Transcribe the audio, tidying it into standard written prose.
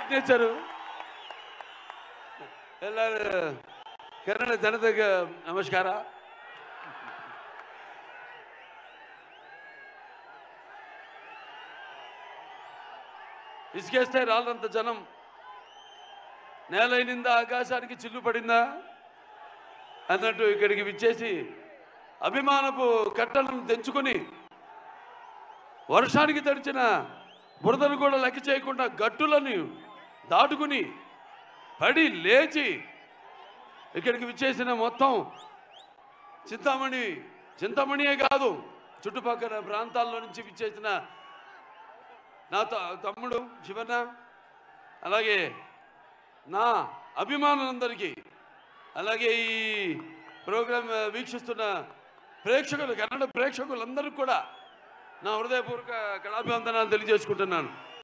Signature ಎಲ್ಲರೂ ಕನ್ನಡ ಜನತೆಗೆ ನಮಸ್ಕಾರ. ఇసుకేస్తే రాళ్ళంత జనం నేలైనింద ఆకాశానికి చిల్లు పడిందా అన్నట్టు ఇక్కడికి విచ్చేసి అభిమానపు కట్టలను తెంచుకొని వర్షానికి తడిచిన బురదను కూడా లెక్క చేయకుండా గట్టులను దాటుకుని పడి లేచి ఇక్కడికి విచ్చేసిన మొత్తం చింతామణియే కాదు చుట్టుపక్కల ప్రాంతాల్లో నుంచి విచ్చేసిన నా తమ్ముడు శివన్న, అలాగే నా అభిమానులందరికీ, అలాగే ఈ ప్రోగ్రాం వీక్షిస్తున్న ప్రేక్షకులు, కన్నడ ప్రేక్షకులందరికీ కూడా నా హృదయపూర్వక కళాభివందనాలు తెలియజేసుకుంటున్నాను.